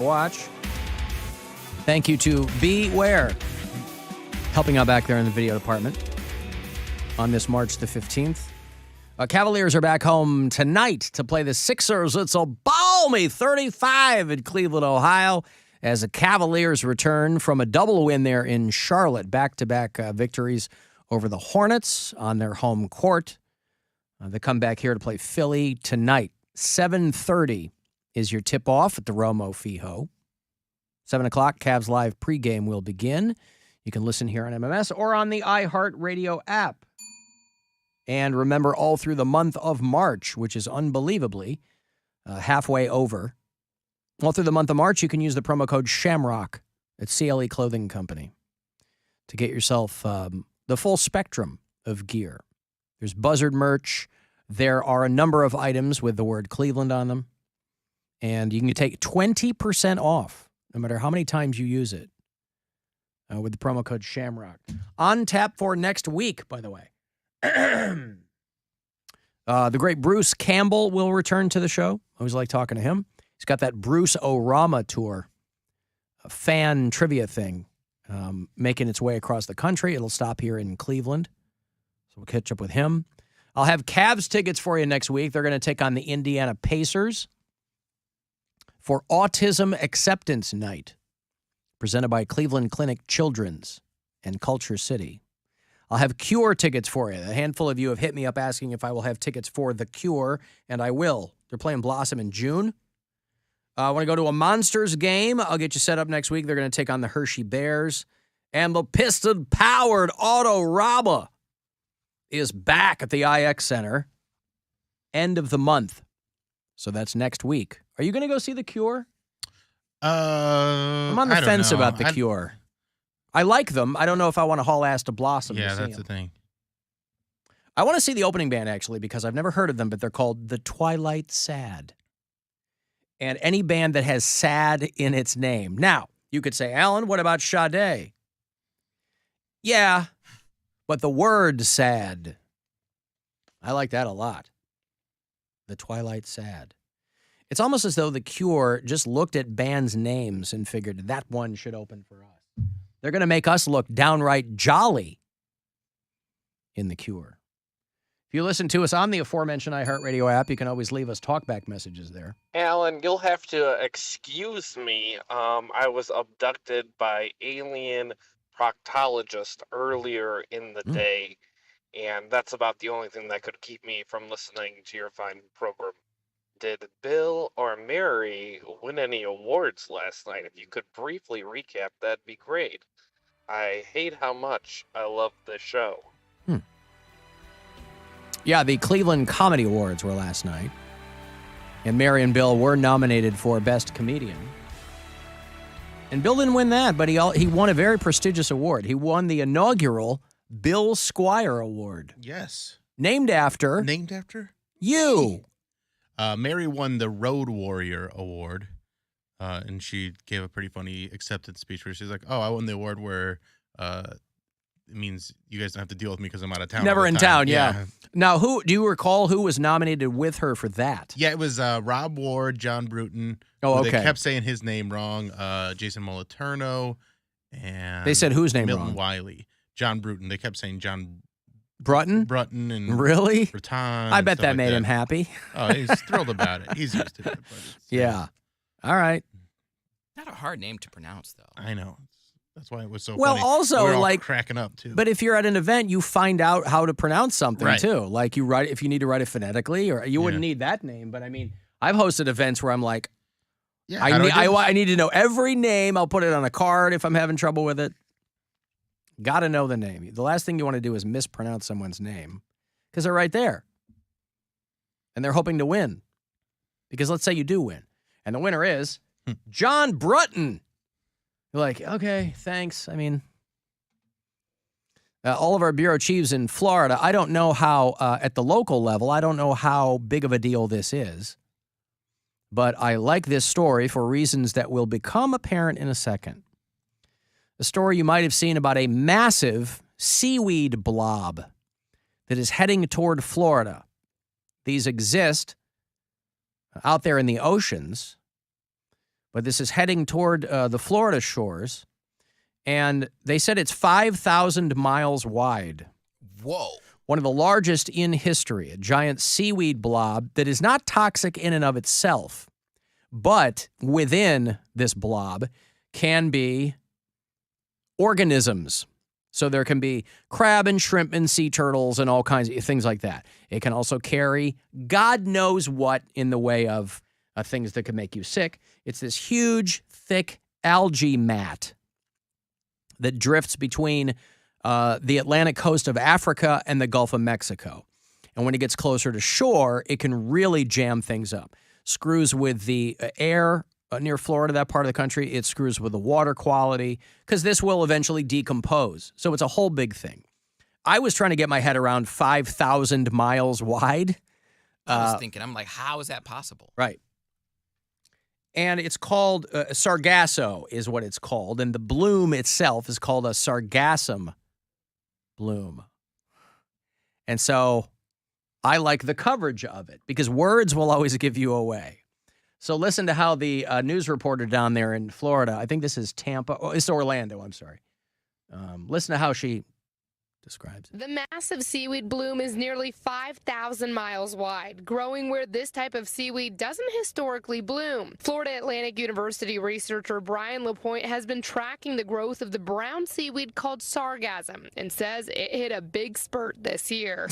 Watch. Thank you to Beware, helping out back there in the video department on this March the 15th. Cavaliers are back home tonight to play the Sixers. It's a balmy 35 in Cleveland, Ohio, as the Cavaliers return from a double win there in Charlotte. Back-to-back victories over the Hornets on their home court. They come back here to play Philly tonight. 7:30 is your tip-off at the Romo Fijo. 7 o'clock, Cavs Live pregame will begin. You can listen here on MMS or on the iHeartRadio app. And remember, all through the month of March, which is unbelievably halfway over, all through the month of March, you can use the promo code SHAMROCK at CLE Clothing Company to get yourself the full spectrum of gear. There's Buzzard merch. There are a number of items with the word Cleveland on them. And you can take 20% off, no matter how many times you use it, with the promo code SHAMROCK. On tap for next week, by the way. The great Bruce Campbell will return to the show. I always like talking to him. He's got that Bruce O'Rama tour, a fan trivia thing, making its way across the country. It'll stop here in Cleveland, so we'll catch up with him. I'll have Cavs tickets for you next week. They're going to take on the Indiana Pacers for Autism Acceptance Night, presented by Cleveland Clinic Children's and Culture City. I'll have Cure tickets for you. A handful of you have hit me up asking if I will have tickets for The Cure, and I will. They're playing Blossom in June. I want to go to a Monsters game. I'll get you set up next week. They're going to take on the Hershey Bears. And the piston-powered Auto Raba is back at the IX Center. End of the month. So that's next week. Are you going to go see The Cure? I'm on the fence about The Cure. I like them. I don't know if I want to haul ass to Blossom. Yeah, to see that's them. the thing. I want to see the opening band, actually, because I've never heard of them, but they're called The Twilight Sad. And any band that has sad in its name. Now, you could say, Alan, what about Sade? Yeah, but the word sad, I like that a lot. The Twilight Sad. It's almost as though The Cure just looked at bands' names and figured that one should open for us. They're going to make us look downright jolly in The Cure. If you listen to us on the aforementioned iHeartRadio app, you can always leave us talkback messages there. Alan, you'll have to excuse me. I was abducted by alien proctologist earlier in the day, and that's about the only thing that could keep me from listening to your fine program. Did Bill or Mary win any awards last night? If you could briefly recap, that'd be great. I hate how much I love this show. Yeah, the Cleveland Comedy Awards were last night. And Mary and Bill were nominated for Best Comedian. And Bill didn't win that, but he won a very prestigious award. He won the inaugural Bill Squire Award. Yes. Named after you. Mary won the Road Warrior Award, and she gave a pretty funny acceptance speech where she's like, oh, I won the award where it means you guys don't have to deal with me because I'm out of town. Never in town, yeah. Now, do you recall who was nominated with her for that? Yeah, it was Rob Ward, John Bruton. Oh, okay. They kept saying his name wrong. Jason Moliterno, and they said whose name Milton wrong? Wiley. John Bruton. They kept saying John Brutton and really? Breton. I bet that made him happy. Oh, he's thrilled about it. He's used to it. Yeah. All right. Not a hard name to pronounce, though. I know. That's why it was so well, funny. also, we were all like cracking up too. But if you're at an event, you find out how to pronounce something Right. too. Like you write, if you need to write it phonetically, or you wouldn't need that name. But I mean, I've hosted events where I'm like, yeah, I need to know every name. I'll put it on a card if I'm having trouble with it. Got to know the name. The last thing you want to do is mispronounce someone's name because they're right there, and they're hoping to win. Because let's say you do win, and the winner is John Brutton. You're like, okay, thanks. I mean, all of our bureau chiefs in Florida, I don't know how, at the local level, I don't know how big of a deal this is. But I like this story for reasons that will become apparent in a second. A story you might have seen about a massive seaweed blob that is heading toward Florida. These exist out there in the oceans, but this is heading toward the Florida shores. And they said it's 5,000 miles wide. Whoa. One of the largest in history, a giant seaweed blob that is not toxic in and of itself, but within this blob can be organisms. So there can be crab and shrimp and sea turtles and all kinds of things like that. It can also carry God knows what in the way of things that can make you sick. It's this huge, thick algae mat that drifts between the Atlantic coast of Africa and the Gulf of Mexico. And when it gets closer to shore, it can really jam things up. Screws with the air near Florida, that part of the country. It screws with the water quality because this will eventually decompose. So it's a whole big thing. I was trying to get my head around 5,000 miles wide. I was thinking, I'm like, how is that possible? Right. And it's called sargasso is what it's called. And the bloom itself is called a sargassum bloom. And so I like the coverage of it because words will always give you away. So listen to how the news reporter down there in Florida, I think this is Tampa, it's Orlando, I'm sorry. Listen to how she describes it. The massive seaweed bloom is nearly 5,000 miles wide, growing where this type of seaweed doesn't historically bloom. Florida Atlantic University researcher Brian LaPointe has been tracking the growth of the brown seaweed called sargassum and says it hit a big spurt this year.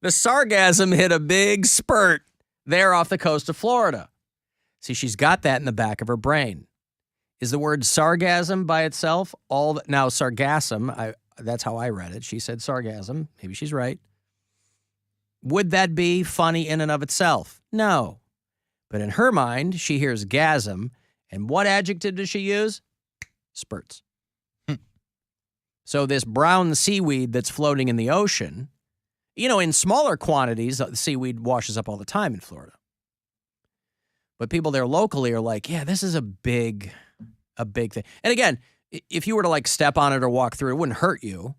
The sargassum hit a big spurt there off the coast of Florida. See, she's got that in the back of her brain. Is the word sargassum by itself now sargassum, that's how I read it. She said sargassum. Maybe she's right. Would that be funny in and of itself? No. But in her mind, she hears gasm. And what adjective does she use? Spurts. So this brown seaweed that's floating in the ocean, in smaller quantities, the seaweed washes up all the time in Florida. But people there locally are like, yeah, this is a big thing. And again, if you were to step on it or walk through it, it wouldn't hurt you.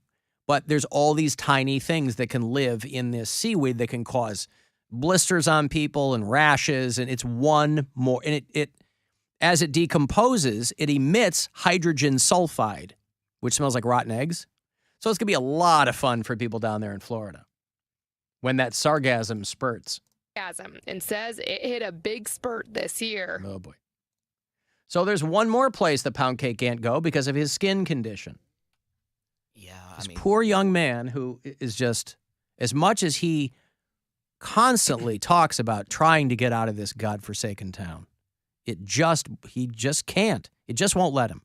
But there's all these tiny things that can live in this seaweed that can cause blisters on people and rashes. And it's one more. And it as it decomposes, it emits hydrogen sulfide, which smells like rotten eggs. So it's going to be a lot of fun for people down there in Florida when that sargassum spurts. And says it hit a big spurt this year. Oh, boy. So there's one more place that Poundcake can't go because of his skin condition. Yeah, This poor young man who is just, as much as he constantly talks about trying to get out of this godforsaken town, he just can't. It just won't let him.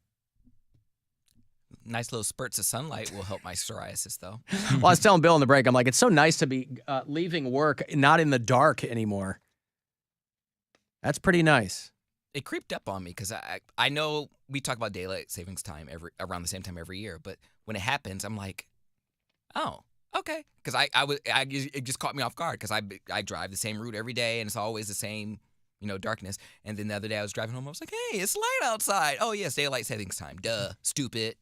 Nice little spurts of sunlight will help my psoriasis, though. Well, I was telling Bill in the break, I'm like, it's so nice to be leaving work not in the dark anymore. That's pretty nice. It creeped up on me because I know we talk about daylight savings time around the same time every year, but when it happens, I'm like, oh, okay, because it just caught me off guard because I drive the same route every day and it's always the same darkness. And then the other day I was driving home, I was like, hey, it's light outside. Oh yes, daylight savings time. Duh, stupid.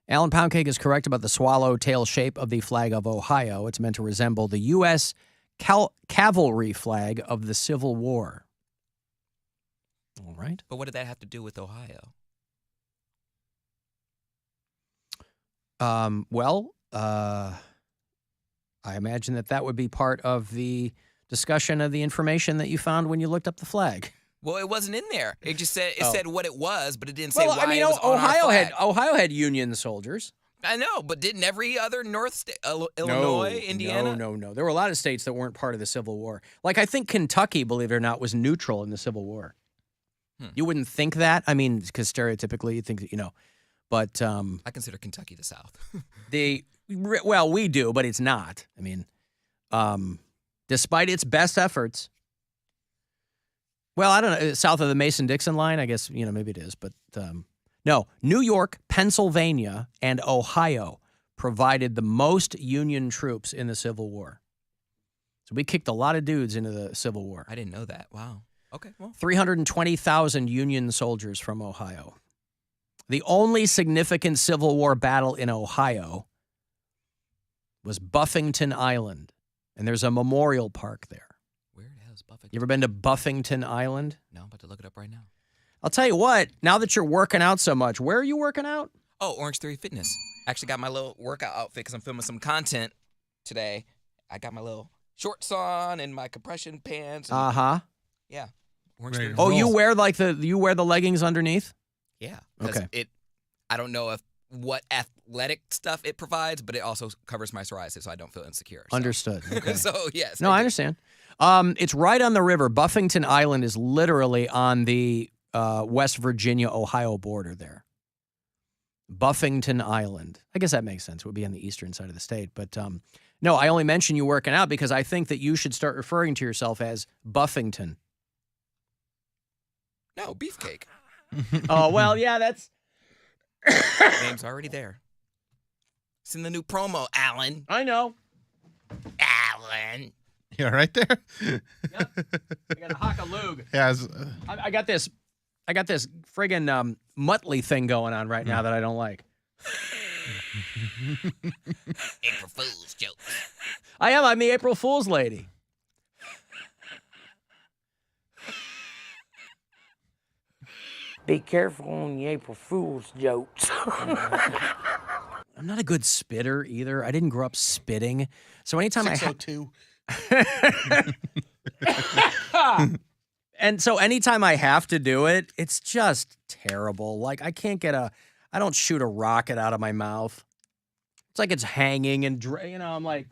Alan Poundcake is correct about the swallowtail shape of the flag of Ohio. It's meant to resemble the U.S. cavalry flag of the Civil War. All right. But what did that have to do with Ohio? I imagine that would be part of the discussion of the information that you found when you looked up the flag. Well, it wasn't in there. It just said said what it was, but it didn't say why it was on Ohio our flag. Ohio had Union soldiers. I know, but didn't every other North state, Illinois, Indiana? No. There were a lot of states that weren't part of the Civil War. Like, I think Kentucky, believe it or not, was neutral in the Civil War. You wouldn't think that. I mean, because stereotypically you think that, but... I consider Kentucky the South. We do, but it's not. I mean, despite its best efforts... Well, I don't know, south of the Mason-Dixon line, I guess, maybe it is, but... No, New York, Pennsylvania, and Ohio provided the most Union troops in the Civil War. So we kicked a lot of dudes into the Civil War. I didn't know that. Wow. Okay, well. 320,000 Union soldiers from Ohio. The only significant Civil War battle in Ohio was Buffington Island, and there's a memorial park there. Where has Buffington. You ever been to Buffington Island? No, I'm about to look it up right now. I'll tell you what, now that you're working out so much, where are you working out? Oh, Orange Theory Fitness. Actually got my little workout outfit because I'm filming some content today. I got my little shorts on and my compression pants. And, Uh-huh. Yeah. Orange Ready Theory to Oh, roll. you wear the leggings underneath? Yeah. 'Cause Okay. I don't know what athletic stuff it provides, but it also covers my psoriasis, so I don't feel insecure. So. Understood. Okay. So yes. No, I do. understand. It's right on the river. Buffington Island is literally on the West Virginia-Ohio border there. Buffington Island. I guess that makes sense. It would be on the eastern side of the state. But no, I only mention you working out because I think that you should start referring to yourself as Buffington. No, beefcake. Oh, well, yeah, that's... Name's already there. It's in the new promo, Alan. I know. Alan. Yeah, right there. Yep. I got a hock-a-lug. Yeah, I got this friggin' Muttley thing going on right now that I don't like. April Fool's joke. I'm the April Fool's lady. Be careful on the April Fool's jokes. I'm not a good spitter either. I didn't grow up spitting. So anytime 602. And so anytime I have to do it, it's just terrible. Like I don't shoot a rocket out of my mouth. It's like it's hanging and, I'm like,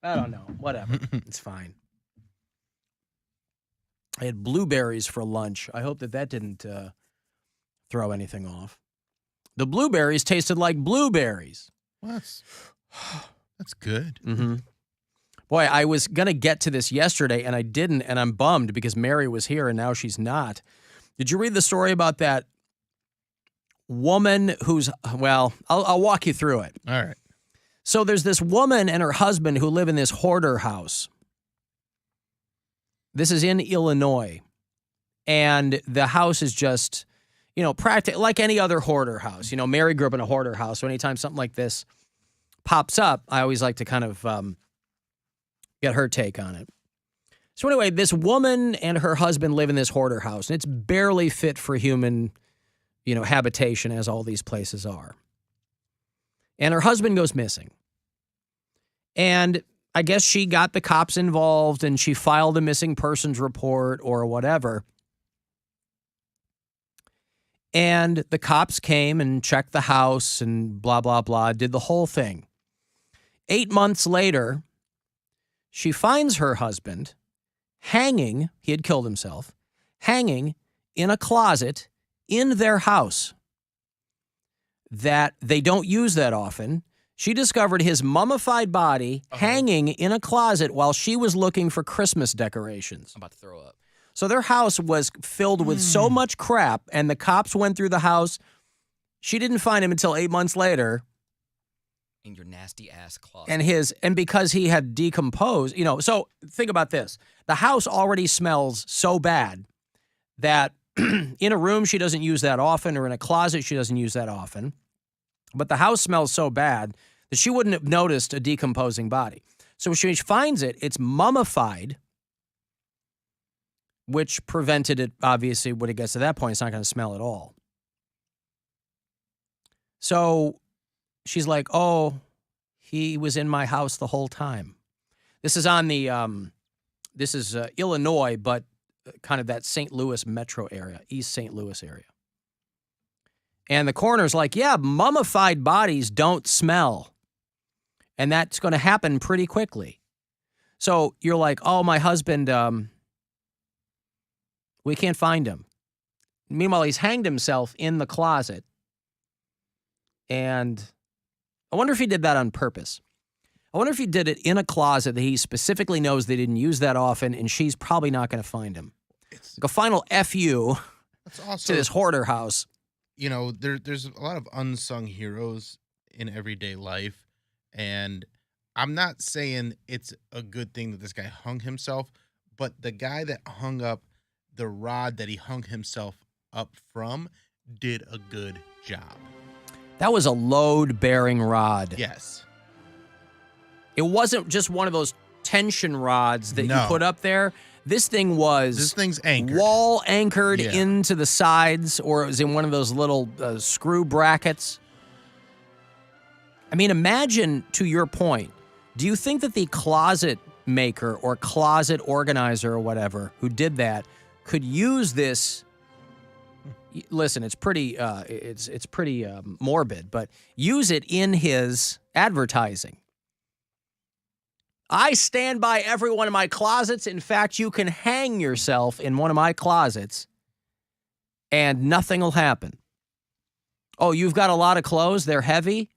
I don't know, whatever. It's fine. I had blueberries for lunch. I hope that didn't throw anything off. The blueberries tasted like blueberries. Well, that's good. Mm-hmm. Boy, I was going to get to this yesterday, and I didn't, and I'm bummed because Mary was here, and now she's not. Did you read the story about that woman who's, well, I'll walk you through it. All right. So there's this woman and her husband who live in this hoarder house. This is in Illinois, and the house is just, like any other hoarder house. Mary grew up in a hoarder house, so anytime something like this pops up, I always like to kind of get her take on it. So anyway, this woman and her husband live in this hoarder house, and it's barely fit for human, habitation, as all these places are. And her husband goes missing. And I guess she got the cops involved and she filed a missing persons report or whatever. And the cops came and checked the house and blah, blah, blah, did the whole thing. 8 months later, she finds her husband hanging, he had killed himself, hanging in a closet in their house that they don't use that often. She discovered his mummified body hanging in a closet while she was looking for Christmas decorations. I'm about to throw up. So their house was filled with so much crap, and the cops went through the house. She didn't find him until 8 months later. In your nasty ass closet. And because he had decomposed, so think about this. The house already smells so bad that in a room she doesn't use that often, or in a closet she doesn't use that often. But the house smells so bad that she wouldn't have noticed a decomposing body. So when she finds it, it's mummified, which prevented it, obviously, when it gets to that point, it's not going to smell at all. So she's like, oh, he was in my house the whole time. This is on the, Illinois, but kind of that St. Louis metro area, East St. Louis area. And the coroner's like, yeah, mummified bodies don't smell. And that's going to happen pretty quickly. So you're like, oh, my husband, we can't find him. Meanwhile, he's hanged himself in the closet. And I wonder if he did that on purpose. I wonder if he did it in a closet that he specifically knows they didn't use that often, and she's probably not going to find him. Like a final F-U That's also, to this hoarder house. There's a lot of unsung heroes in everyday life, and I'm not saying it's a good thing that this guy hung himself, but the guy that hung up the rod that he hung himself up from did a good job. That was a load-bearing rod. Yes. It wasn't just one of those tension rods that you No. put up there. This thing's anchored. wall anchored Yeah. into the sides, or it was in one of those little screw brackets. I mean, imagine, to your point, do you think that the closet maker or closet organizer or whatever who did that could use this? Listen, it's pretty morbid, but use it in his advertising. I stand by every one of my closets. In fact, you can hang yourself in one of my closets and nothing will happen. Oh, you've got a lot of clothes. They're heavy.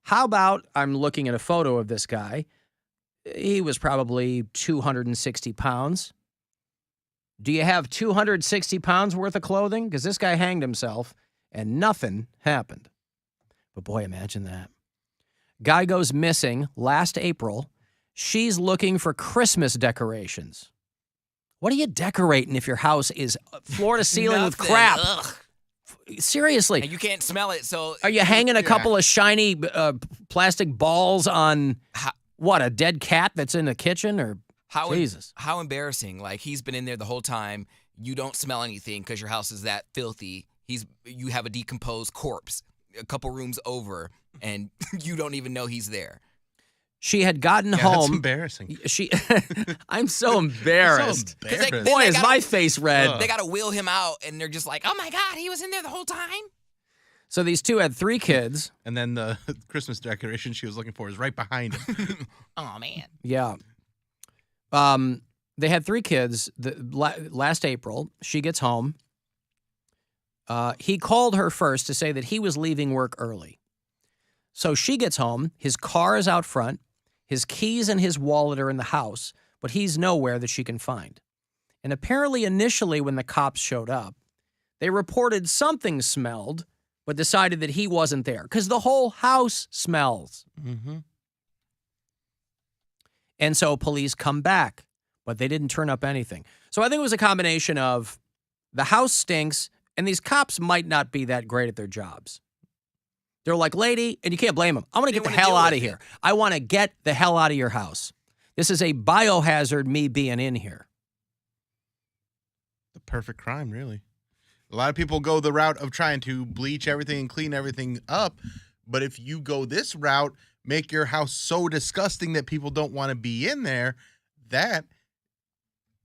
How about, I'm looking at a photo of this guy. He was probably 260 pounds. Do you have 260 pounds worth of clothing? Because this guy hanged himself and nothing happened. But boy, imagine that. Guy goes missing last April. She's looking for Christmas decorations. What are you decorating if your house is floor to ceiling with crap? Ugh. Seriously. And you can't smell it, so... Are you hanging a couple of shiny plastic balls on, a dead cat that's in the kitchen? Or Jesus. How embarrassing. Like, he's been in there the whole time. You don't smell anything because your house is that filthy. You have a decomposed corpse a couple rooms over, and you don't even know he's there. She had gotten home. That's embarrassing. I'm so embarrassed. Boy, is my face red. They got to wheel him out, and they're just like, oh, my God, he was in there the whole time? So these two had 3 kids. And then the Christmas decoration she was looking for is right behind him. Oh, man. Yeah. They had 3 kids. Last April, she gets home. He called her first to say that he was leaving work early. So she gets home. His car is out front. His keys and his wallet are in the house, but he's nowhere that she can find. And apparently, initially, when the cops showed up, they reported something smelled, but decided that he wasn't there because the whole house smells. Mm-hmm. And so police come back, but they didn't turn up anything. So I think it was a combination of the house stinks, and these cops might not be that great at their jobs. They're like, lady, and you can't blame them. I want to get the hell out of here. I want to get the hell out of your house. This is a biohazard, me being in here. The perfect crime, really. A lot of people go the route of trying to bleach everything and clean everything up. But if you go this route, make your house so disgusting that people don't want to be in there, that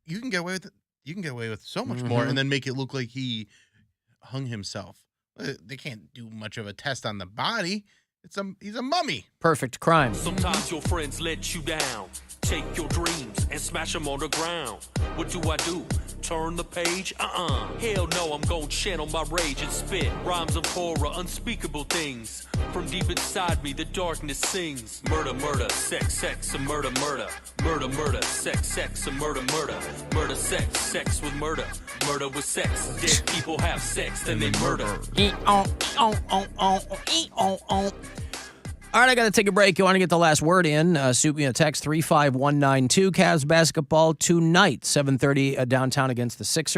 you can get away with it. You can get away with so much more, and then make it look like he hung himself. They can't do much of a test on the body. He's a mummy. Perfect crime. Sometimes your friends let you down. Take your dreams and smash them on the ground. What do? Turn the page? Hell no, I'm gon' channel my rage and spit rhymes of horror, unspeakable things. From deep inside me, the darkness sings. Murder, murder, sex, sex, and murder, murder. Murder, murder, sex, sex, and murder, murder. Murder, sex, sex with murder. Murder with sex. Dead people have sex, then they murder. All right, I got to take a break. You want to get the last word in? Shoot me a text, 35192. Cavs basketball tonight, 7:30 downtown against the Sixers.